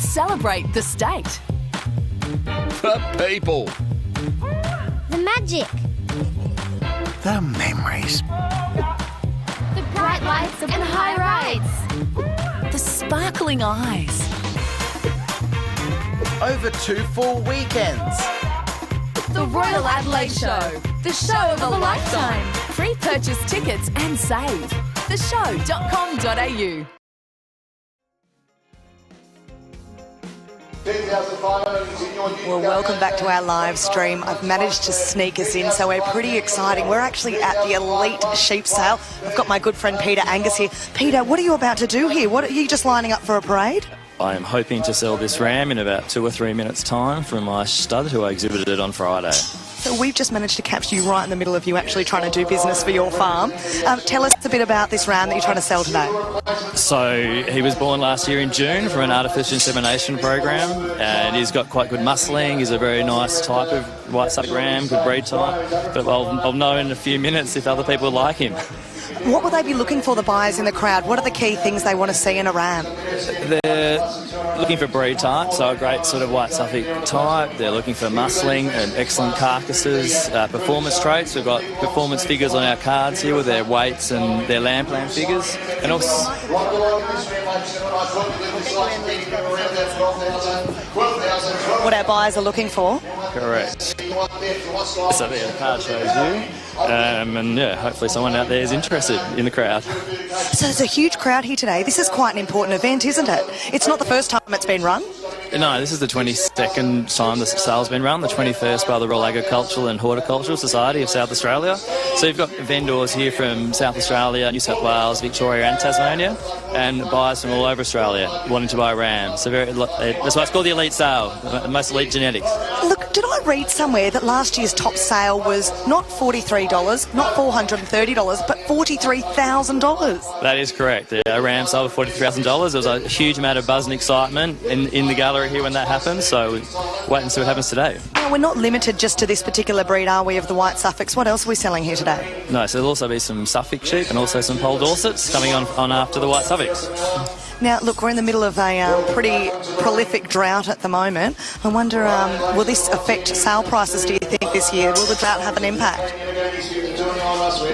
Let's celebrate the state. The people. The magic. The memories. The bright lights and high rides. The sparkling eyes. Over 2 full weekends. The Royal Adelaide Show. The show of a lifetime. Pre-purchase tickets and save. theshow.com.au. Well, welcome back to our live stream. I've managed to sneak us in, so we're pretty exciting. We're actually at the Elite Sheep Sale. I've got my good friend Peter Angus here. Peter, what are you about to do here? What are you just lining up for a parade? I am hoping to sell this ram in about 2 or 3 minutes' time from my stud who I exhibited on Friday. So we've just managed to capture you right in the middle of you actually trying to do business for your farm. Tell us a bit about this ram that you're trying to sell today. So he was born last year in June from an artificial insemination program, and he's got quite good muscling. He's a very nice type of white Suffolk ram, good breed type. But I'll know in a few minutes if other people like him. What will they be looking for, the buyers in the crowd? What are the key things they want to see in a ram? They're looking for breed type, so a great sort of white Suffolk type. They're looking for muscling and excellent carcasses, performance traits. We've got performance figures on our cards here with their weights and their lamb plan figures. And also what our buyers are looking for? Correct. So there, the card shows you. And yeah, hopefully someone out there is interested in the crowd. So there's a huge crowd here today. This is quite an important event, isn't it? It's not the first time it's been run. No, this is the 22nd time the sale's been run, the 21st by the Royal Agricultural and Horticultural Society of South Australia. So you've got vendors here from South Australia, New South Wales, Victoria and Tasmania, and buyers from all over Australia wanting to buy rams. So that's why it's called the Elite Sale, the most elite genetics. Look, did I read somewhere that last year's top sale was not $43, not $430, but $43,000? That is correct. A ram sold for $43,000. There was a huge amount of buzz and excitement in the gallery here when that happened, so wait and see what happens today. Now, we're not limited just to this particular breed, are we, of the white Suffolks? What else are we selling here today? No, so there'll also be some Suffolk sheep and also some Poll Dorsets coming on after the white Suffolks. Now, look, we're in the middle of a pretty prolific drought at the moment. I wonder, will this affect sale prices, do you think, this year? Will the drought have an impact?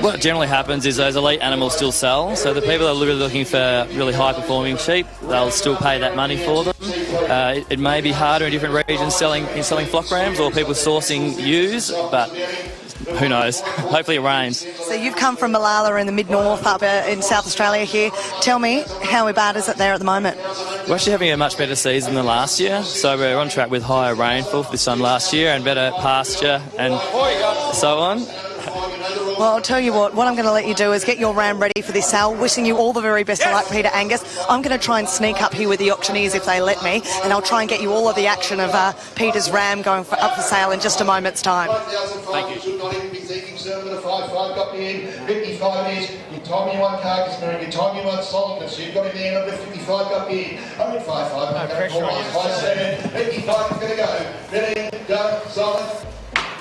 What generally happens is those elite animals still sell, so the people that are really looking for really high-performing sheep, they'll still pay that money for them. It may be harder in different regions selling flock rams or people sourcing ewes, but who knows? Hopefully it rains. So you've come from Malala in the mid-north up in South Australia here. Tell me, how bad is it there at the moment? We're actually having a much better season than last year, so we're on track with higher rainfall for this time last year and better pasture and so on. Well, I'll tell you what I'm going to let you do is get your ram ready for this sale. Wishing you all the very best of luck, Peter Angus. I'm going to try and sneak up here with the auctioneers if they let me, and I'll try and get you all of the action of Peter's ram going up for sale in just a moment's time. Thank you. 55 got me in, 55 is, you told me you want carcass bearing, you told me you want solidness, so you've got me there, number 55 got me in, I'm in 55, I'm going to call on 57, 55 is going to go, ready, go, solid,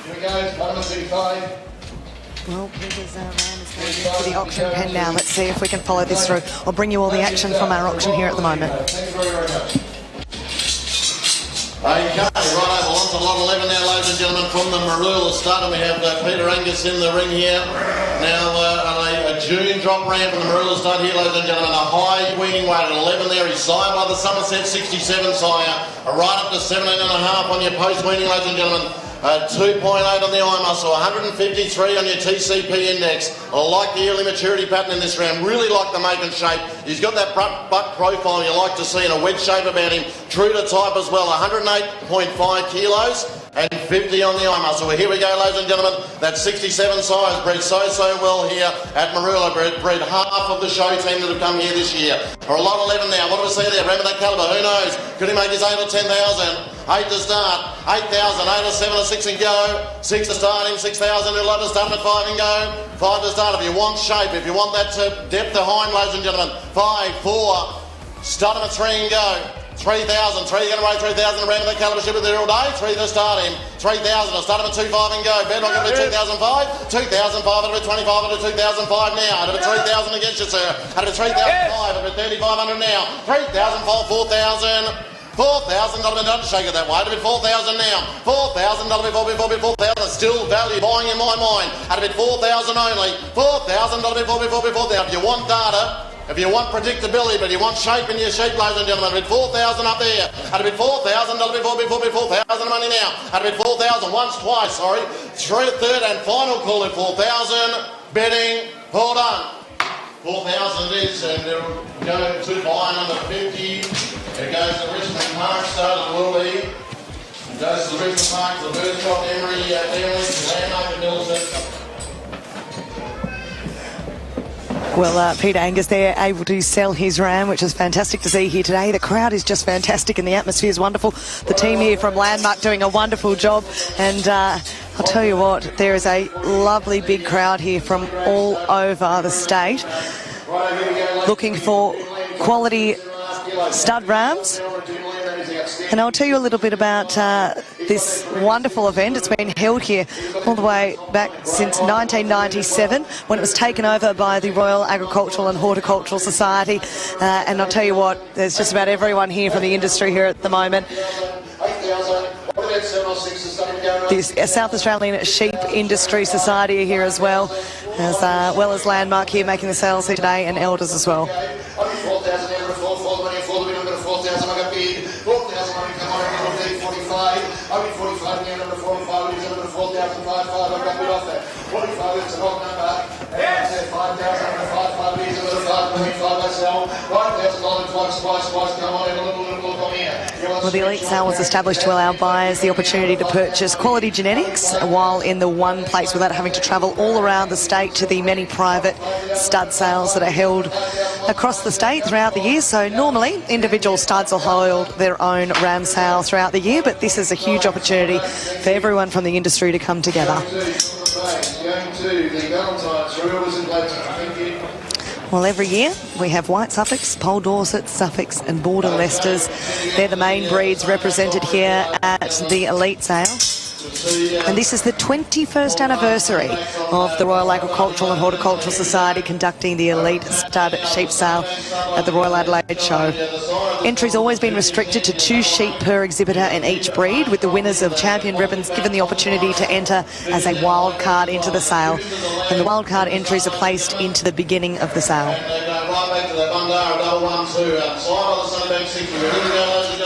here we go, number 35. Well, Peter's ram is going into the auction pen now. Let's see if we can follow this through. I'll bring you all the action from our auction here at the moment. Okay, right over on to lot 11 now, ladies and gentlemen, from the Marula starter. We have Peter Angus in the ring here. Now, on a June drop ram from the Marula start here, ladies and gentlemen, a high weaning weight at 11 there. He's sired by the Somerset 67 sire, right up to 17.5 on your post-weaning, ladies and gentlemen. 2.8 on the eye muscle, 153 on your TCP index. I like the early maturity pattern in this ram, really like the make and shape. He's got that butt profile you like to see in a wedge shape about him. True to type as well, 108.5 kilos and 50 on the eye muscle. Well, here we go, ladies and gentlemen. That 67 size bred so well here at Marula. Bred half of the show team that have come here this year. For a lot 11 now. What do we see there? Ram of that calibre, who knows? Could he make his 8 or 10,000? 8 to start, 8,000, 8 or 7 or 6 and go. 6 to start him, 6,000, he'll let us start at 5 and go. 5 to start if you want shape, if you want that depth behind, ladies and gentlemen. 5, 4, start him at 3 and go. 3,000, 3 you're going to weigh 3,000 around in that calibre ship there all day. 3 to start him, 3,000, I'll start him at 2, 5 and go. Bet not going to be 2,005, 2,005, it'll be 25, it'll be 2,005 now. It'll be 3,000 against you, sir. It'll be 3,005, it'll be 3,500 now. 3,000, 4,000. $4,000, don't shake it that way. At a bid $4,000 now. $4,000 before bid 4,000. Still value buying in my mind. At a bid $4,000 only. $4,000 before bid 4,000. If you want data, if you want predictability, but you want shape in your sheep, ladies and gentlemen, at a bid 4,000 up there. At a bid $4,000 before bid 4,000 money now. At a bid 4,000 once, twice, sorry. Third and final call at 4,000. Bidding, hold on. 4,000 it is, and they're going to buy number 50. It goes to Richmond Park, so it will be. It goes to Richmond Park, the Birdscroft Emery family, Landmark Middleton. Well, Peter Angus there, able to sell his ram, which is fantastic to see here today. The crowd is just fantastic and the atmosphere is wonderful. The team here from Landmark doing a wonderful job. And I'll tell you what, there is a lovely big crowd here from all over the state looking for quality stud rams. And I'll tell you a little bit about this wonderful event. It's been held here all the way back since 1997 when it was taken over by the Royal Agricultural and Horticultural Society. And I'll tell you what, there's just about everyone here from the industry here at the moment. The South Australian Sheep Industry Society are here as well as Landmark here making the sales here today, and Elders as well. Well, the Elite Sale was established to allow buyers the opportunity to purchase quality genetics while in the one place without having to travel all around the state to the many private stud sales that are held across the state throughout the year. So normally individual studs will hold their own ram sale throughout the year, but this is a huge opportunity for everyone from the industry to come together. Well, every year we have White Suffolks, Poll Dorsets, Suffolks and Border Leicesters. They're the main breeds represented here at the Elite Sale. And this is the 21st anniversary of the Royal Agricultural and Horticultural Society conducting the Elite Stud Sheep Sale at the Royal Adelaide Show. Entry's always been restricted to 2 sheep per exhibitor in each breed, with the winners of champion ribbons given the opportunity to enter as a wild card into the sale. And the wild card entries are placed into the beginning of the sale.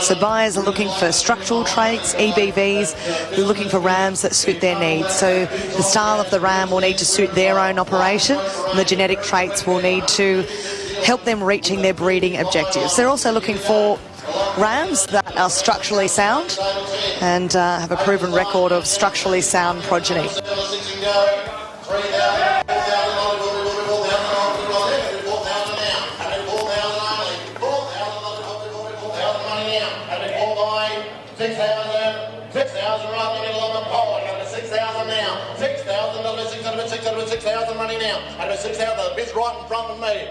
So buyers are looking for structural traits, EBVs. They're looking for rams that suit their needs. So the style of the ram will need to suit their own operation, and the genetic traits will need to help them reaching their breeding objectives. They're also looking for rams that are structurally sound and have a proven record of structurally sound progeny. $6,000 money now. And it's $6,000. The bid's right in front of me.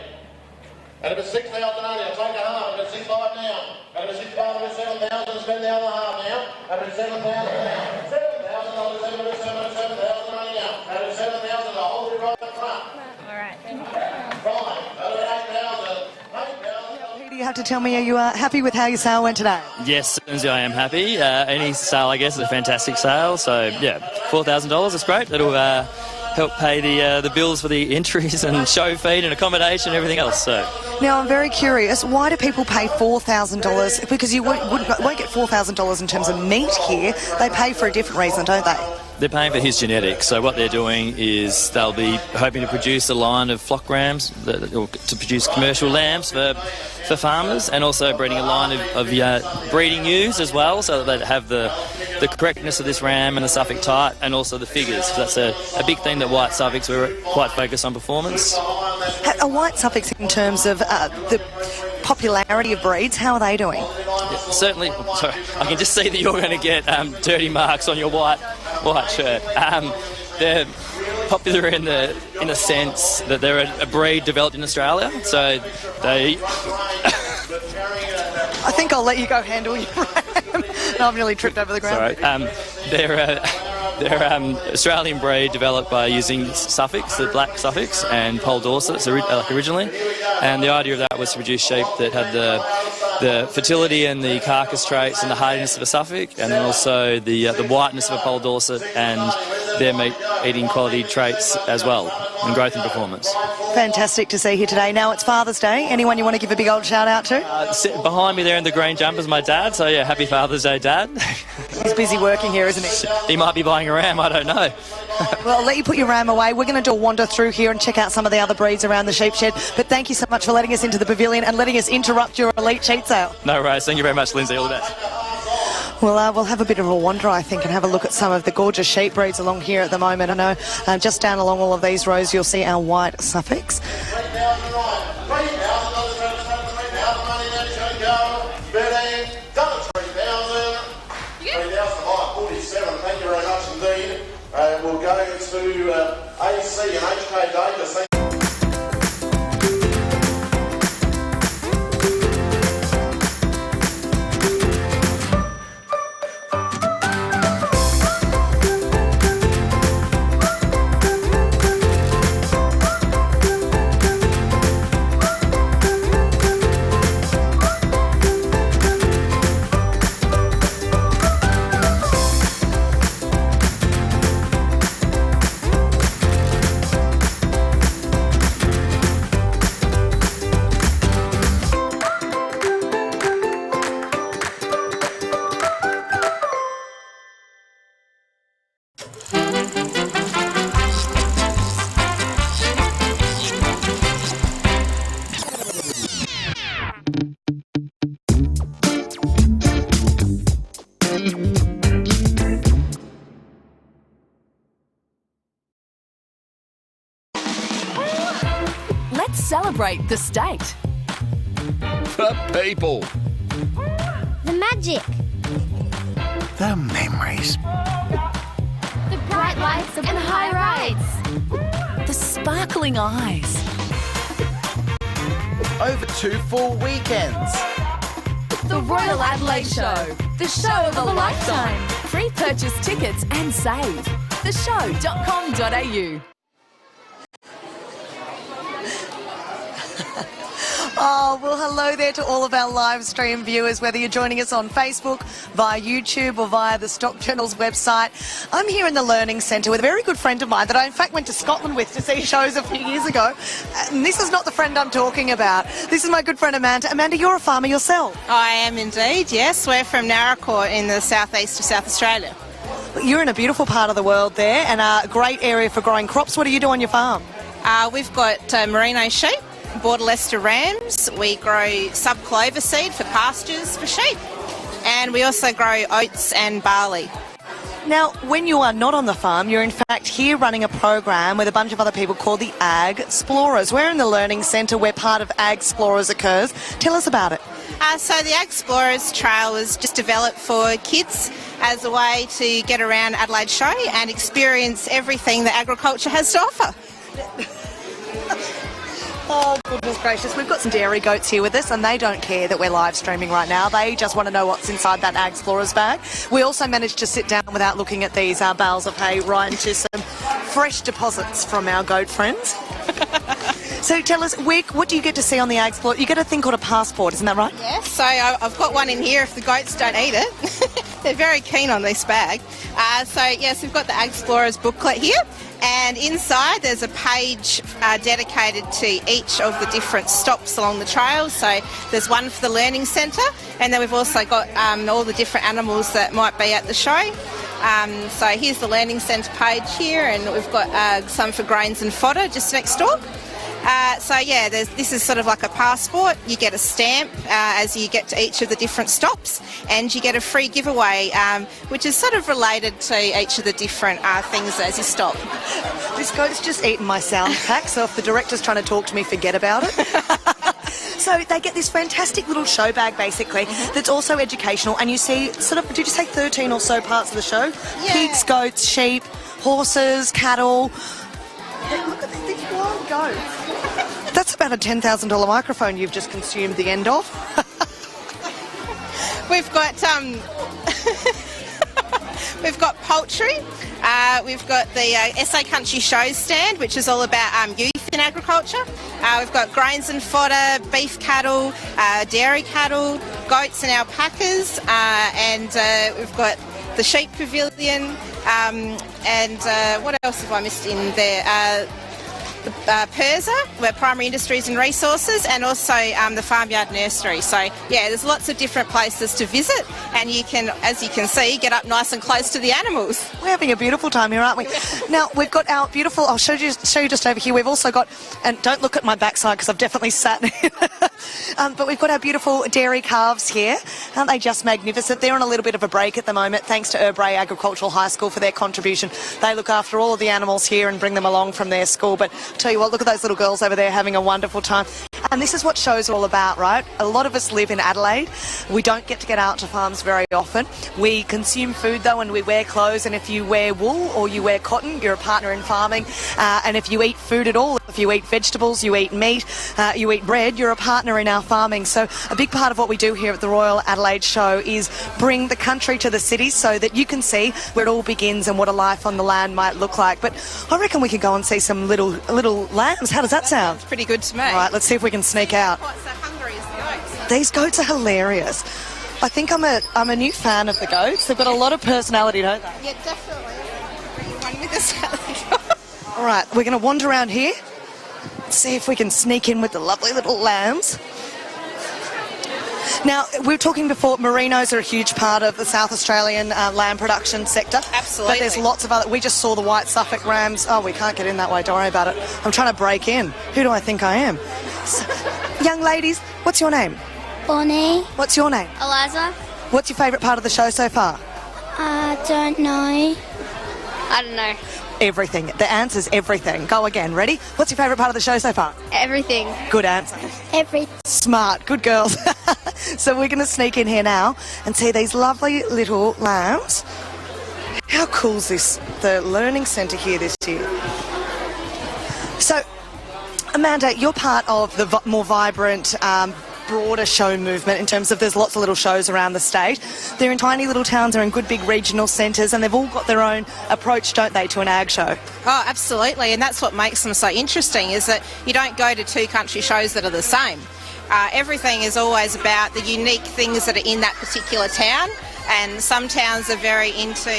And if it's $6,000 only, I'll take a half. And if it's $6,500 now. And if it's $6,500, it's $7,000. Spend the other half now. And if it's $7,000 now. $7,000, $7,000 money now. And if it's $7,000, I'll hold it right in front. All right. Fine. Over $8,000. Peter, you have to tell me, are you happy with how your sale went today? Yes, certainly I am happy. Any sale, I guess, is a fantastic sale. So, yeah, $4,000 is great. It'll help pay the bills for the entries and show feed and accommodation and everything else. So now I'm very curious, why do people pay $4,000? Because you won't get $4,000 in terms of meat here. They pay for a different reason, don't they? They're paying for his genetics. So what they're doing is they'll be hoping to produce a line of flock rams to produce commercial lambs for farmers, and also breeding a line of breeding ewes as well, so that they have the correctness of this ram and the Suffolk type, and also the figures. So that's a big thing that White Suffolks were quite focused on performance. A White Suffolks, in terms of the popularity of breeds, how are they doing? Yeah, certainly, sorry, I can just see that you're going to get dirty marks on your white shirt. They're popular in the sense that they're a breed developed in Australia, so they... I think I'll let you go handle your ram. No, I've nearly tripped over the ground. Sorry. They're Australian breed developed by using Suffolks, the black Suffolks, and Poll Dorsets originally. And the idea of that was to produce sheep that had the fertility and the carcass traits and the hardiness of a Suffolk, and then also the whiteness of a Pole Dorset and their meat-eating quality traits as well, and growth and performance. Fantastic to see here today. Now it's Father's Day. Anyone you want to give a big old shout out to? Behind me there in the green jumper is my dad, so yeah, happy Father's Day, Dad. He's busy working here, isn't he? He might be buying a ram, I don't know. Well, I'll let you put your ram away. We're going to do a wander through here and check out some of the other breeds around the sheep shed. But thank you so much for letting us into the pavilion and letting us interrupt your elite sheep sale. No worries. Thank you very much, Lindsay. All the best. Well, we'll have a bit of a wander, I think, and have a look at some of the gorgeous sheep breeds along here at the moment. I know just down along all of these rows, you'll see our white Suffolks. Thank you very much indeed. We'll go to AC and HK data. Let's celebrate the state. The people. The magic. The memories. The bright lights and high rides. The sparkling eyes. Over 2 full weekends. The Royal Adelaide Show. The show of a lifetime. Free purchase tickets and save. theshow.com.au. Oh, well, hello there to all of our live stream viewers, whether you're joining us on Facebook, via YouTube or via the Stock Journal's website. I'm here in the Learning Centre with a very good friend of mine that I, in fact, went to Scotland with to see shows a few years ago. And this is not the friend I'm talking about. This is my good friend Amanda. Amanda, you're a farmer yourself. I am indeed, yes. We're from Narracourt in the southeast of South Australia. You're in a beautiful part of the world there and a great area for growing crops. What do you do on your farm? We've got merino sheep, Border Leicester rams. We grow sub-clover seed for pastures for sheep. And we also grow oats and barley. Now, when you are not on the farm, you're in fact here running a program with a bunch of other people called the Agsplorers. We're in the Learning Centre where part of Agsplorers occurs. Tell us about it. So the Agsplorers Trail was just developed for kids as a way to get around Adelaide Show and experience everything that agriculture has to offer. Oh, goodness gracious. We've got some dairy goats here with us and they don't care that we're live streaming right now. They just want to know what's inside that Agsplorers bag. We also managed to sit down without looking at these bales of hay right into some fresh deposits from our goat friends. So tell us, Wick, what do you get to see on the Agsplorer? You get a thing called a passport, isn't that right? Yes, so I've got one in here if the goats don't eat it. They're very keen on this bag. So yes, we've got the Agsplorers booklet here. And inside there's a page dedicated to each of the different stops along the trail. So there's one for the Learning Centre, and then we've also got all the different animals that might be at the show. So here's the Learning Centre page here, and we've got some for grains and fodder just next door. So yeah, this is sort of like a passport. You get a stamp as you get to each of the different stops, and you get a free giveaway, which is sort of related to each of the different things as you stop. This goat's just eaten my sound pack, so if the director's trying to talk to me, forget about it. So they get this fantastic little show bag, basically, that's also educational, and you see sort of, did you say 13 or so parts of the show? Yeah. Pigs, goats, sheep, horses, cattle. Look at these wild goats. That's about a $10,000 microphone you've just consumed the end of. We've got we've got poultry. We've got the SA Country Show stand, which is all about youth in agriculture. We've got grains and fodder, beef cattle, dairy cattle, goats and alpacas, and we've got the sheep pavilion, and what else have I missed in there? The PIRSA, where Primary Industries and Resources, and also the Farmyard Nursery. So, yeah, there's lots of different places to visit, and you can, as you can see, get up nice and close to the animals. We're having a beautiful time here, aren't we? Now, we've got our beautiful, I'll show you just over here, we've also got, and don't look at my backside because I've definitely sat but we've got our beautiful dairy calves here. Aren't they just magnificent? They're on a little bit of a break at the moment, thanks to Erbray Agricultural High School for their contribution. They look after all of the animals here and bring them along from their school. But tell you what, look at those little girls over there having a wonderful time. And this is what shows are all about, right? A lot of us live in Adelaide. We don't get to get out to farms very often. We consume food, though, and we wear clothes. And if you wear wool or you wear cotton, you're a partner in farming. And if you eat food at all, if you eat vegetables, you eat meat, you eat bread, you're a partner in our farming. So a big part of what we do here at the Royal Adelaide Show is bring the country to the city so that you can see where it all begins and what a life on the land might look like. But I reckon we could go and see some little lambs. How does that sound? It's pretty good to me. All right, let's see if we can sneak out. Quite so hungry as the goats. These goats are hilarious. I think I'm a new fan of the goats. They've got a lot of personality, don't they? Yeah, definitely. Bring one with us. All right, we're going to wander around here, see if we can sneak in with the lovely little lambs. Now, we were talking before, merinos are a huge part of the South Australian lamb production sector. Absolutely. But there's lots of other... We just saw the white Suffolk rams. Oh, we can't get in that way, don't worry about it. I'm trying to break in. Who do I think I am? So, young ladies, what's your name? Bonnie. What's your name? Eliza. What's your favourite part of the show so far? Don't know. I don't know. Everything. The answer's everything. Go again. Ready? What's your favourite part of the show so far? Everything. Good answer. Smart. Good girls. So we're going to sneak in here now and see these lovely little lambs. How cool is this? The learning centre here this year. So, Amanda, you're part of the more vibrant, broader show movement in terms of there's lots of little shows around the state. They're in tiny little towns, they're in good big regional centres, and they've all got their own approach, don't they, to an ag show? Oh, absolutely, and that's what makes them so interesting, is that you don't go to two country shows that are the same. Everything is always about the unique things that are in that particular town, and some towns are very into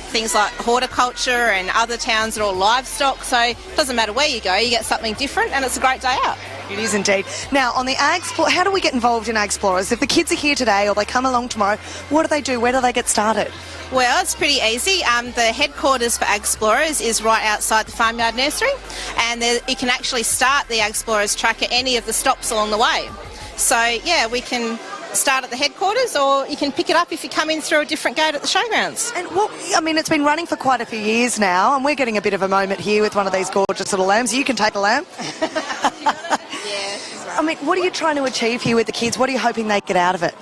things like horticulture, and other towns are all livestock, so it doesn't matter where you go, you get something different, and it's a great day out. It is indeed. Now, on the Agsplorers, how do we get involved in Agsplorers? If the kids are here today or they come along tomorrow, what do they do? Where do they get started? Well, it's pretty easy. The headquarters for Agsplorers is right outside the Farmyard Nursery, and you can actually start the Agsplorers track at any of the stops along the way. So, yeah, we can start at the headquarters, or you can pick it up if you come in through a different gate at the showgrounds. And what, I mean, it's been running for quite a few years now, and we're getting a bit of a moment here with one of these gorgeous little lambs. You can take a lamb. I mean, what are you trying to achieve here with the kids? What are you hoping they get out of it?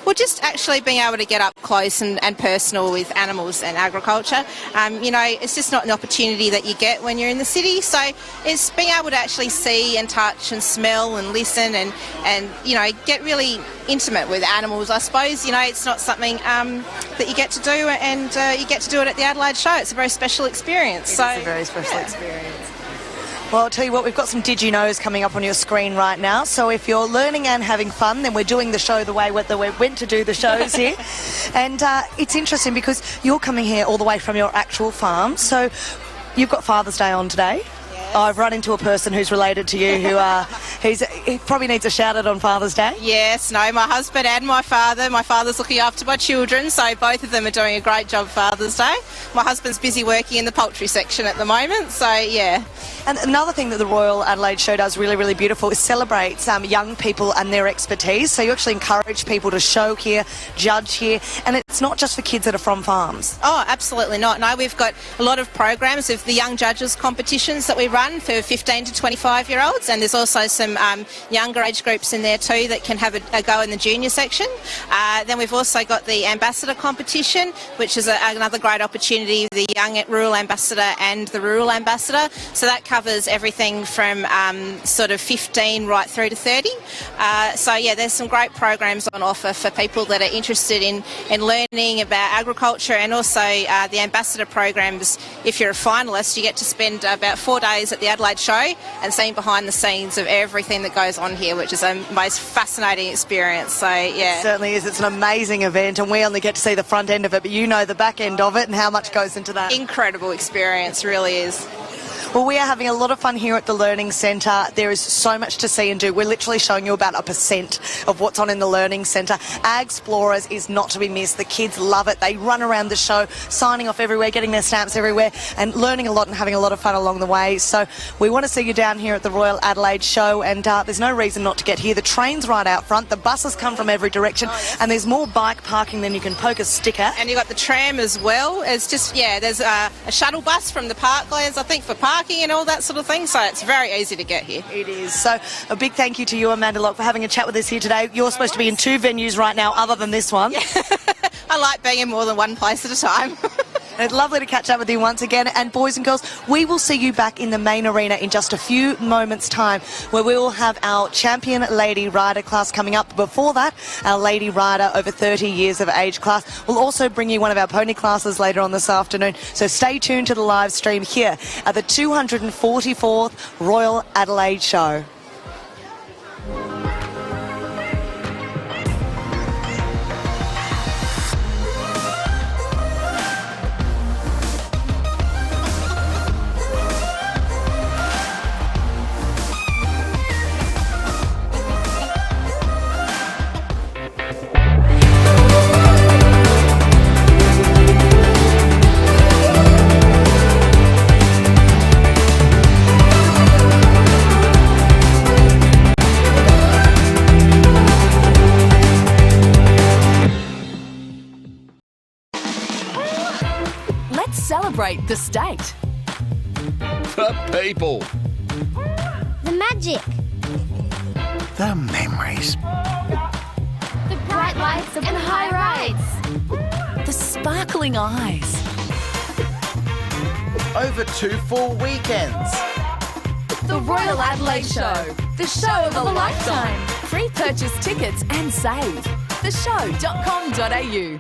Well, just actually being able to get up close and personal with animals and agriculture. You know, it's just not an opportunity that you get when you're in the city. So it's being able to actually see and touch and smell and listen and you know, get really intimate with animals. I suppose, you know, it's not something that you get to do, and you get to do it at the Adelaide Show. It's a very special experience. It's a very special experience. Well, I'll tell you what, we've got some Did You Knows coming up on your screen right now. So if you're learning and having fun, then we're doing the show the way we're meant to do the shows here. And it's interesting because you're coming here all the way from your actual farm. So you've got Father's Day on today. Yes. I've run into a person who's related to you who probably needs a shout out on Father's Day. Yes, no, my husband and my father. My father's looking after my children, so both of them are doing a great job Father's Day. My husband's busy working in the poultry section at the moment, so yeah. And another thing that the Royal Adelaide Show does really, really beautiful is celebrates young people and their expertise. So you actually encourage people to show here, judge here, and it's not just for kids that are from farms. Oh, absolutely not. No, we've got a lot of programs of the Young Judges competitions that we run for 15 to 25-year-olds, and there's also some some younger age groups in there too that can have a go in the junior section. Then we've also got the ambassador competition, which is another great opportunity, the young rural ambassador and the rural ambassador. So that covers everything from sort of 15 right through to 30. So yeah, there's some great programs on offer for people that are interested in learning about agriculture, and also the ambassador programs. If you're a finalist, you get to spend about 4 days at the Adelaide show and seeing behind the scenes of everything that goes on here, which is a most fascinating experience. So yeah, it certainly is. It's an amazing event, and we only get to see the front end of it, but you know the back end of it and how much goes into that. Incredible experience, really is. Well, we are having a lot of fun here at the Learning Centre. There is so much to see and do. We're literally showing you about 1% of what's on in the Learning Centre. Agsplorers is not to be missed. The kids love it. They run around the show, signing off everywhere, getting their stamps everywhere, and learning a lot and having a lot of fun along the way. So we want to see you down here at the Royal Adelaide Show, and there's no reason not to get here. The train's right out front. The buses come from every direction, and there's more bike parking than you can poke a stick at. And you've got the tram as well. It's just, yeah, there's a shuttle bus from the parklands, I think, for parking and all that sort of thing, so it's very easy to get here. It is. So a big thank you to you, Amanda Locke, for having a chat with us here today. You're supposed to be in 2 venues right now other than this one. Yeah. I like being in more than one place at a time. It's lovely to catch up with you once again. And boys and girls, we will see you back in the main arena in just a few moments' time, where we will have our champion lady rider class coming up. Before that, our lady rider over 30 years of age class. We'll also bring you one of our pony classes later on this afternoon. So stay tuned to the live stream here at the 244th Royal Adelaide Show. Let's celebrate the state. The people. The magic. The memories. The bright lights and high rides. The sparkling eyes. Over 2 full weekends. The Royal Adelaide Show. The show of a lifetime. Free purchase tickets and save. theshow.com.au